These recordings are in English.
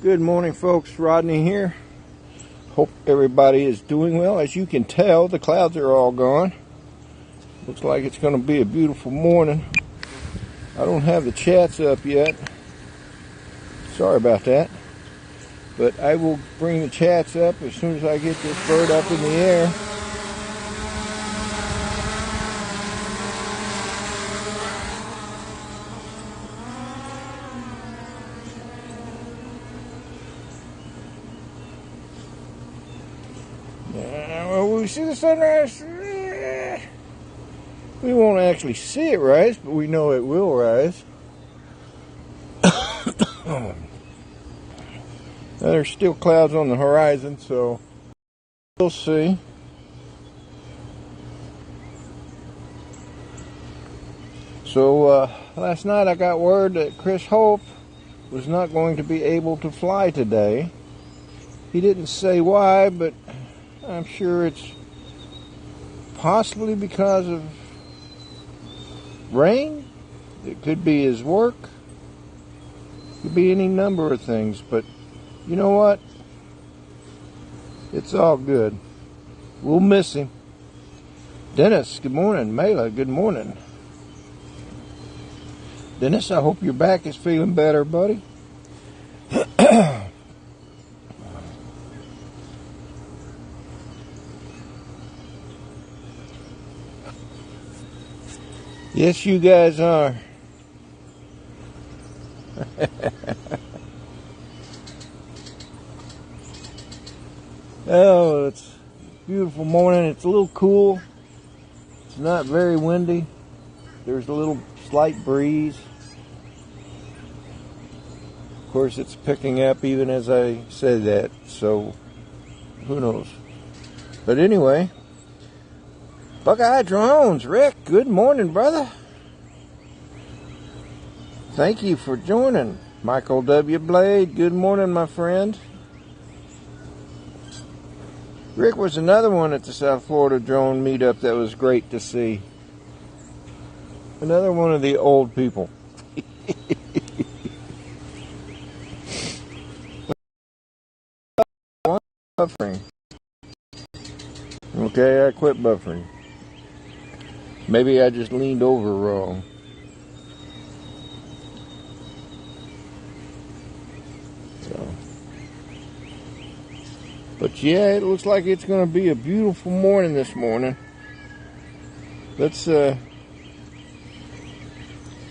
Good morning, folks. Rodney here. Hope everybody is doing well. As you can tell, the clouds are all gone. Looks like it's going to be a beautiful morning. I don't have the chats up yet. Sorry about that. But I will bring the chats up as soon as I get this bird up in the air. Well, we see the sunrise. We won't actually see it rise, but we know it will rise. There's still clouds on the horizon, so we'll see. So last night I got word that Chris Hope was not going to be able to fly today. He didn't say why, but I'm sure it's possibly because of rain. It could be his work. It could be any number of things, but you know what? It's all good. We'll miss him. Dennis, good morning. Mela, good morning. Dennis, I hope your back is feeling better, buddy. Yes, you guys are. Oh, it's a beautiful morning. It's a little cool. It's not very windy. There's a little slight breeze. Of course, it's picking up even as I say that, so who knows. But anyway, Buckeye Drones, Rick, good morning, brother. Thank you for joining. Michael W. Blade, good morning, my friend. Rick was another one at the South Florida Drone Meetup that was great to see. Another one of the old people. Buffering. Okay, I quit buffering. Maybe I just leaned over wrong. But yeah, it looks like it's going to be a beautiful morning this morning. Let's now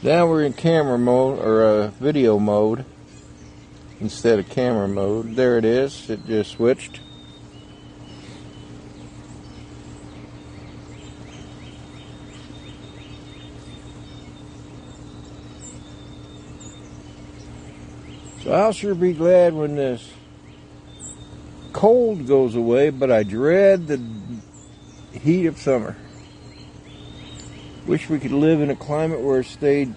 we're in camera mode, or video mode instead of camera mode. There it is. It just switched. So I'll sure be glad when this cold goes away, but I dread the heat of summer. Wish we could live in a climate where it stayed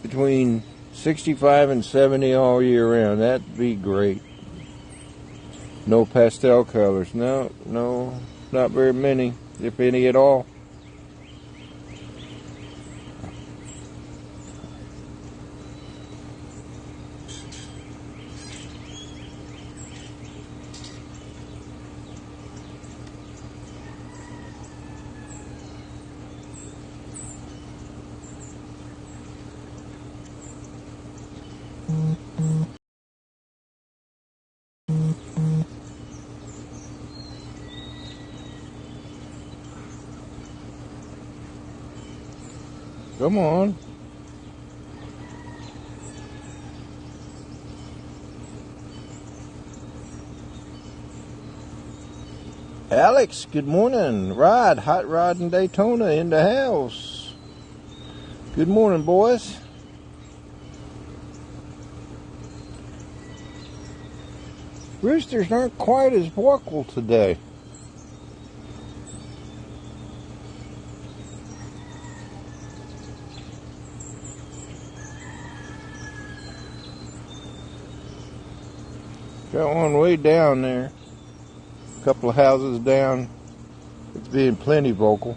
between 65 and 70 all year round. That'd be great. No pastel colors. No, not very many, if any at all. Come on. Alex, good morning. Rod, Hot Rod in Daytona in the house. Good morning, boys. Roosters aren't quite as vocal today. Got one way down there. A couple of houses down. It's being plenty vocal.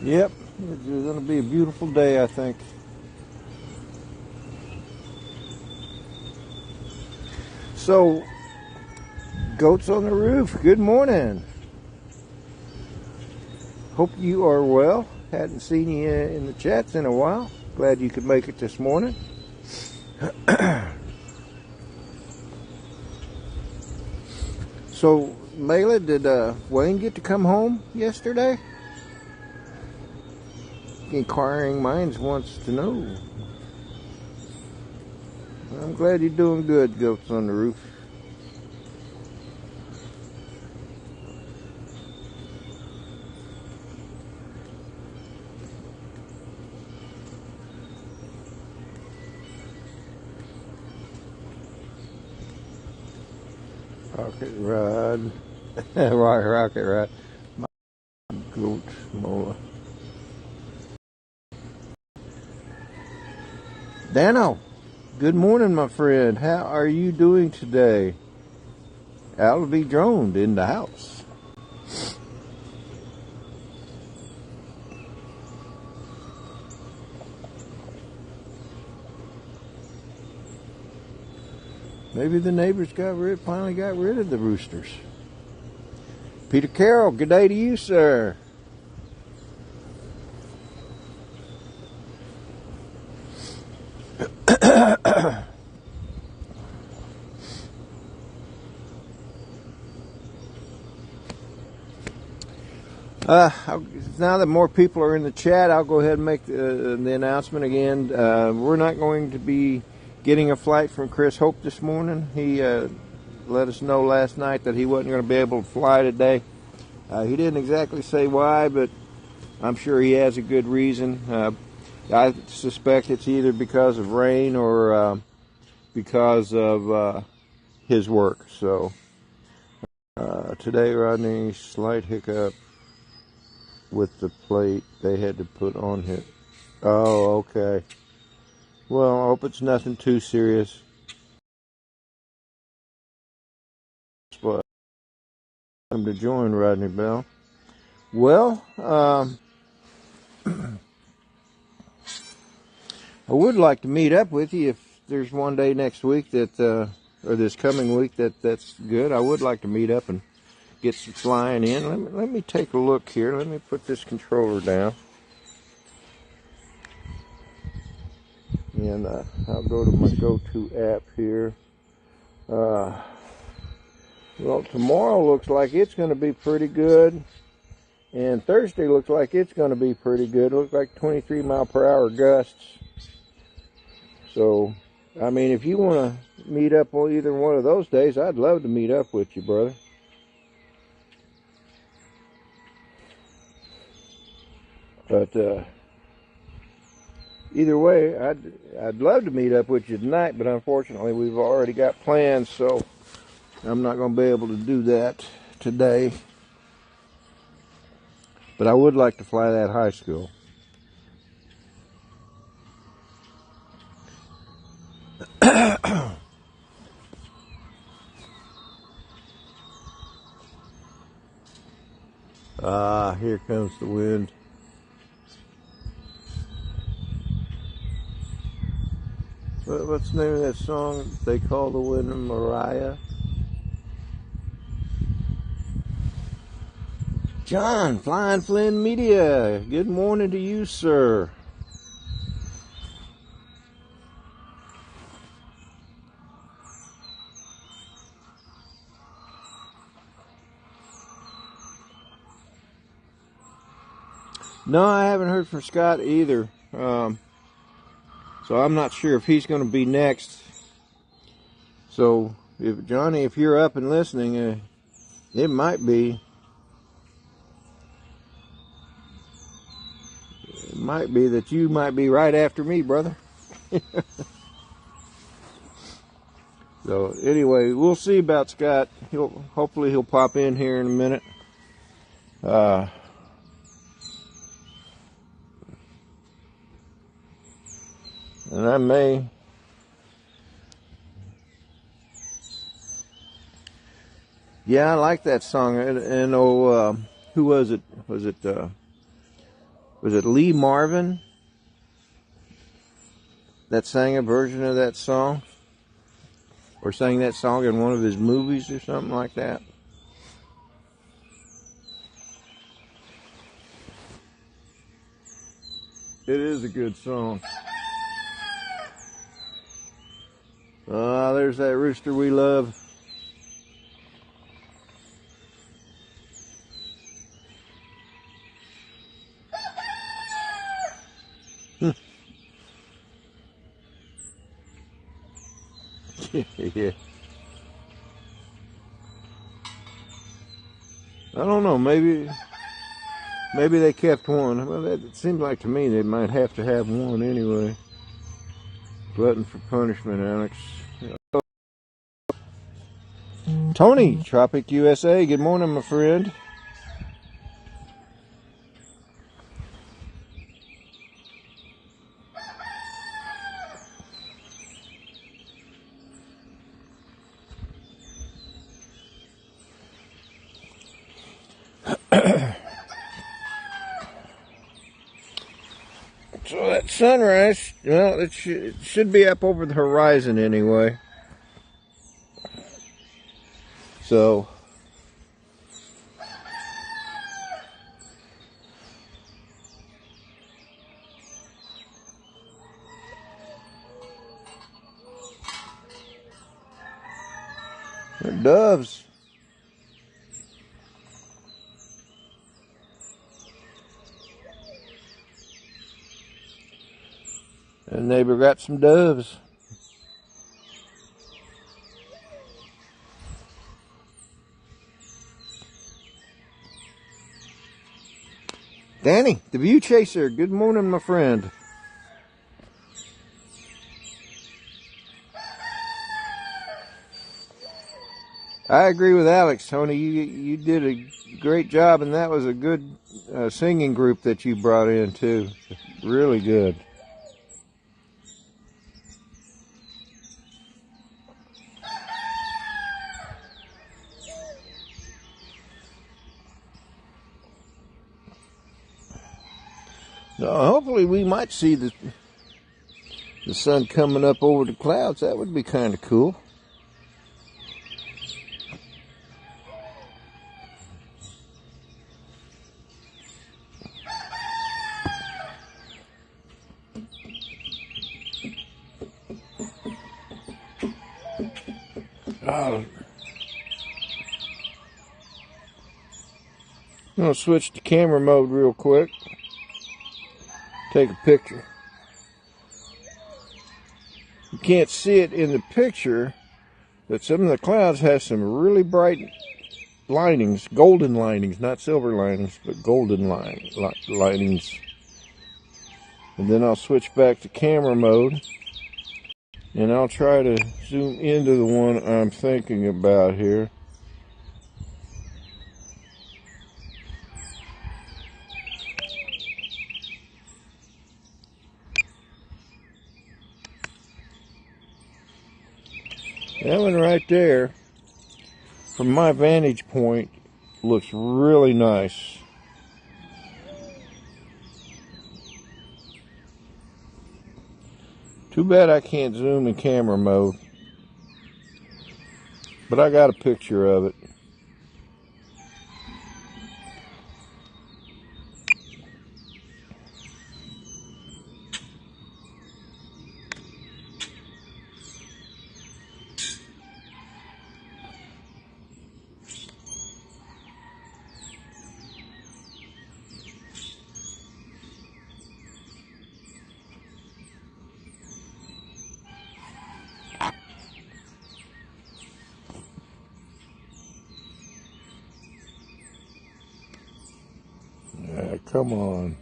Yep, it's going to be a beautiful day, I think. So, goats on the roof, good morning. Hope you are well. Hadn't seen you in the chats in a while. Glad you could make it this morning. So, Mayla, did Wayne get to come home yesterday? Inquiring minds wants to know. I'm glad you're doing good, goats on the roof. Rocket Rod. Rocket Rod. My goat mola. Dano, good morning, my friend. How are you doing today? I'll be droned in the house. Maybe the neighbors finally got rid of the roosters. Peter Carroll, good day to you, sir. Now that more people are in the chat, I'll go ahead and make the announcement again. We're not going to be getting a flight from Chris Hope this morning. He let us know last night that he wasn't going to be able to fly today. He didn't exactly say why, but I'm sure he has a good reason. I suspect it's either because of rain or because of his work. So today, Rodney, slight hiccup with the plate they had to put on him. Oh, okay. Well, I hope it's nothing too serious. But I'm to join Rodney Bell. Well, I would like to meet up with you if there's one day next week that, or this coming week that's good. I would like to meet up and get some flying in. Let me take a look here. Let me put this controller down. And I'll go to my go-to app here. Well, tomorrow looks like it's going to be pretty good. And Thursday looks like it's going to be pretty good. It looks like 23 mile per hour gusts. So, I mean, if you want to meet up on either one of those days, I'd love to meet up with you, brother. But either way, I'd love to meet up with you tonight, but unfortunately we've already got plans, so I'm not going to be able to do that today. But I would like to fly that high school. Here comes the wind. What's the name of that song they call the wind Mariah? John, Flying Flynn Media, good morning to you, sir. No, I haven't heard from Scott either. So I'm not sure if he's going to be next. So, Johnny, if you're up and listening, it might be that you might be right after me, brother. So anyway, we'll see about Scott. Hopefully he'll pop in here in a minute. And I may. Yeah, I like that song. And who was it? Was it was it Lee Marvin that sang a version of that song? Or sang that song in one of his movies or something like that? It is a good song. Ah, there's that rooster we love. Yeah. I don't know, maybe they kept one. Well, it seems like to me they might have to have one anyway. Glutton for punishment, Alex. Tony, Tropic USA, good morning, my friend. So that sunrise, well, it should be up over the horizon anyway. So, they're doves. And neighbor got some doves. Danny, the View Chaser, good morning, my friend. I agree with Alex, Tony. You did a great job, and that was a good singing group that you brought in, too. Really good. Hopefully we might see the sun coming up over the clouds. That would be kind of cool. I'm going to switch to camera mode real quick. Take a picture. You can't see it in the picture, but some of the clouds have some really bright linings, golden linings, not silver linings, but golden linings. And then I'll switch back to camera mode, and I'll try to zoom into the one I'm thinking about here. That one right there, from my vantage point, looks really nice. Too bad I can't zoom in camera mode, but I got a picture of it. Come on.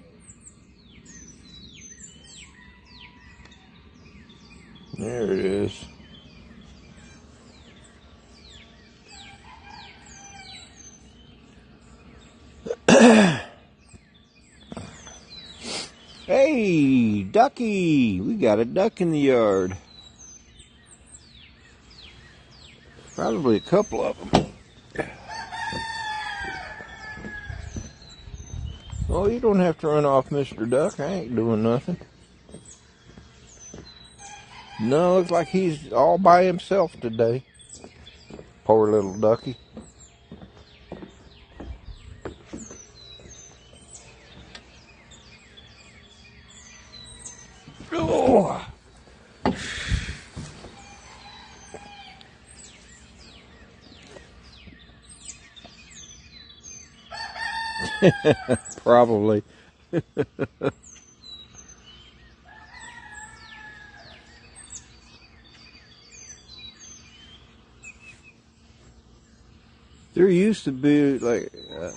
There it is. Hey, ducky! We got a duck in the yard. Probably a couple of them. Oh, you don't have to run off, Mr. Duck. I ain't doing nothing. No, looks like he's all by himself today. Poor little ducky. Oh. Probably. There used to be like a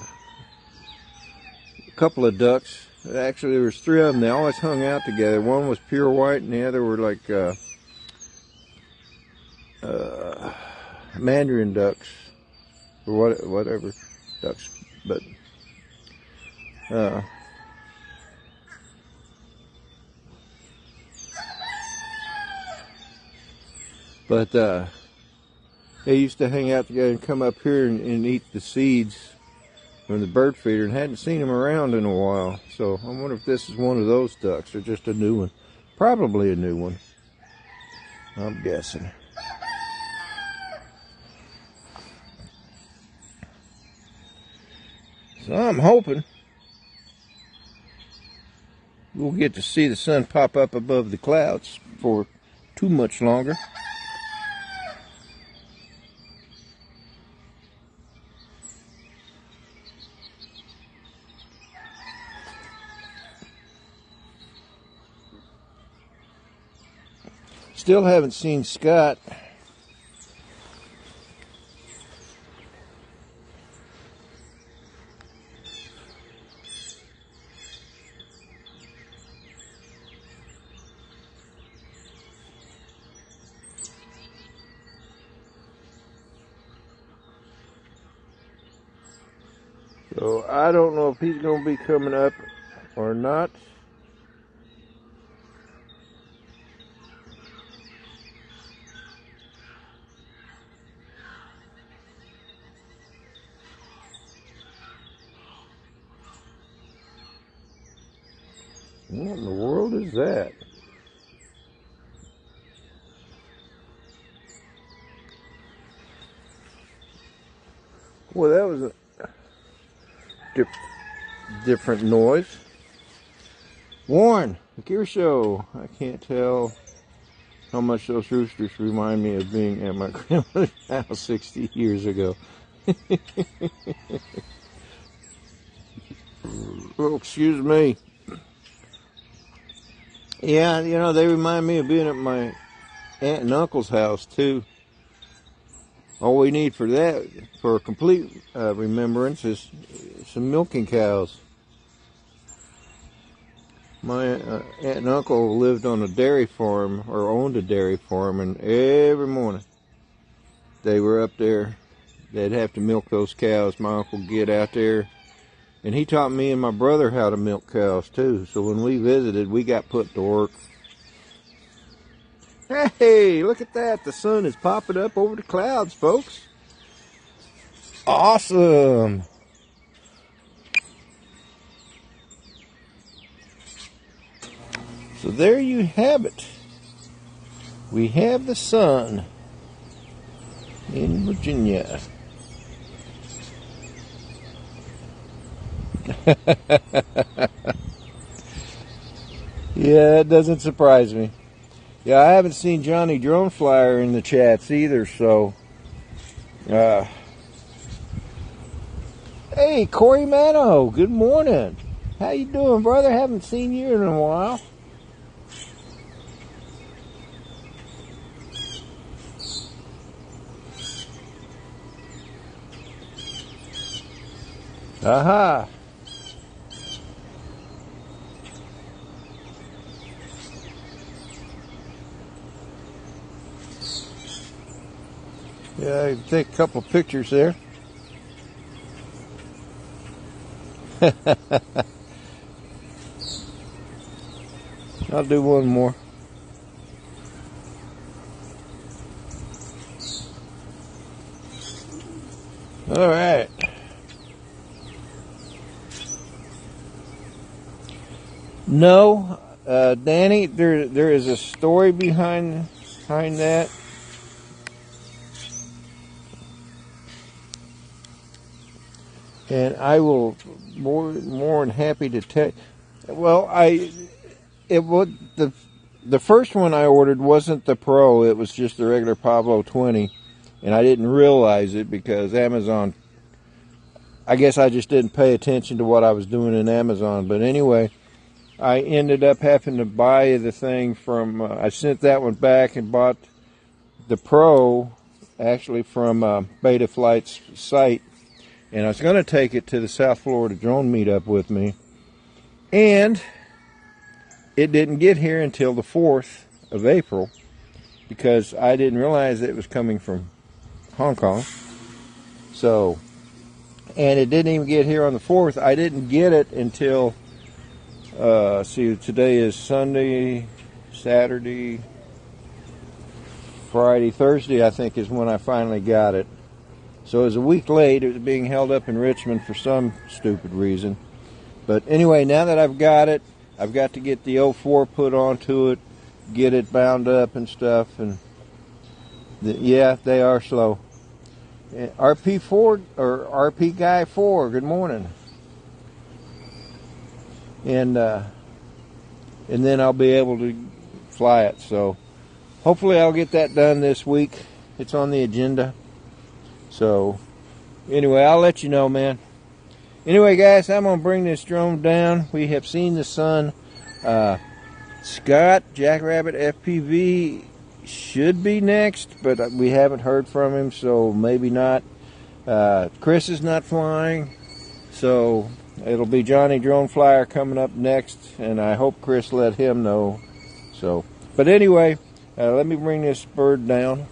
couple of ducks. Actually, there was three of them. They always hung out together. One was pure white, and the other were like mandarin ducks or whatever ducks. But they used to hang out together and come up here and eat the seeds from the bird feeder, and hadn't seen them around in a while. So I wonder if this is one of those ducks or just a new one. Probably a new one, I'm guessing. So I'm hoping we'll get to see the sun pop up above the clouds for too much longer. Still haven't seen Scott. So I don't know if he's going to be coming up or not. What in the world is that? Well, that was a different noise. Warren, look your show. I can't tell how much those roosters remind me of being at my grandmother's house 60 years ago. Oh, excuse me. Yeah, you know, they remind me of being at my aunt and uncle's house, too. All we need for that, for a complete remembrance, is some milking cows. My aunt and uncle lived on a dairy farm, or owned a dairy farm, and every morning they were up there. They'd have to milk those cows. My uncle would get out there, and he taught me and my brother how to milk cows too. So when we visited, we got put to work. Hey, look at that. The sun is popping up over the clouds, folks. Awesome. So there you have it. We have the sun in Virginia. Yeah, that doesn't surprise me. Yeah, I haven't seen Johnny Drone Flyer in the chats either, so. Hey, Corey Mano, good morning. How you doing, brother? Haven't seen you in a while. Aha. Yeah, I can take a couple pictures there. I'll do one more. All right. No, Danny, there is a story behind that. And I will more than happy to tell. Well, the first one I ordered wasn't the Pro. It was just the regular Pablo 20, and I didn't realize it because Amazon. I guess I just didn't pay attention to what I was doing in Amazon. But anyway, I ended up having to buy the thing from. I sent that one back and bought the Pro, actually from Beta Flight's site. And I was going to take it to the South Florida drone meetup with me. And it didn't get here until the 4th of April because I didn't realize that it was coming from Hong Kong. So, and it didn't even get here on the 4th. I didn't get it until, see, today is Sunday, Saturday, Friday, Thursday, I think is when I finally got it. So it was a week late. It was being held up in Richmond for some stupid reason. But anyway, now that I've got it, I've got to get the 04 put onto it, get it bound up and stuff. And yeah, they are slow. RP4 or RP Guy 4, good morning. And then I'll be able to fly it. So hopefully I'll get that done this week. It's on the agenda. So, anyway, I'll let you know, man. Anyway, guys, I'm going to bring this drone down. We have seen the sun. Scott, Jackrabbit FPV, should be next, but we haven't heard from him, so maybe not. Chris is not flying, so it'll be Johnny Drone Flyer coming up next, and I hope Chris let him know. So, but anyway, let me bring this bird down.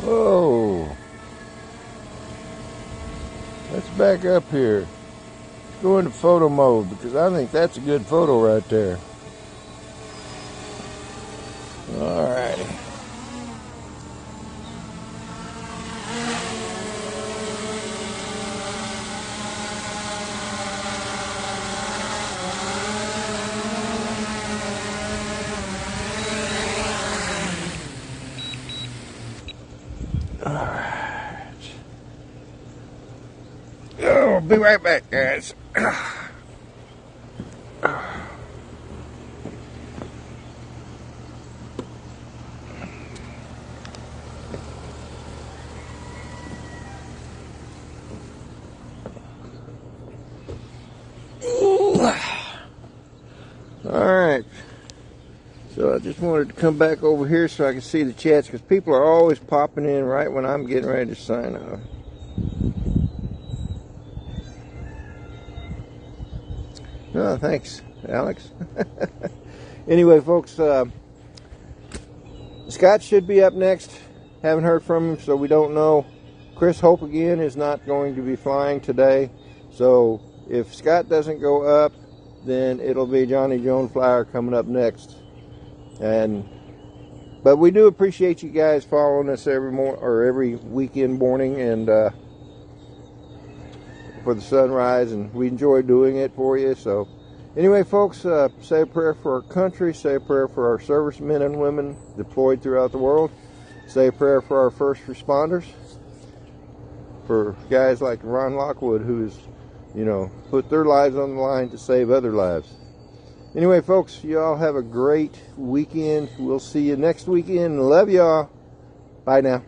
Whoa. Let's back up here. Let's go into photo mode because I think that's a good photo right there. Alrighty. Oh, be right back, guys. Alright. So I just wanted to come back over here so I can see the chats because people are always popping in right when I'm getting ready to sign off. Oh, thanks, Alex. Anyway, folks, Scott should be up next. Haven't heard from him, so we don't know. Chris Hope again is not going to be flying today. So if Scott doesn't go up, then it'll be Johnny Drone Flyer coming up next. But we do appreciate you guys following us every weekend morning and for the sunrise, and we enjoy doing it for you. So anyway, folks, say a prayer for our country, say a prayer for our servicemen and women deployed throughout the world, say a prayer for our first responders, for guys like Ron Lockwood who's, you know, put their lives on the line to save other lives. Anyway, folks, you all have a great weekend. We'll see you next weekend. Love y'all. Bye now.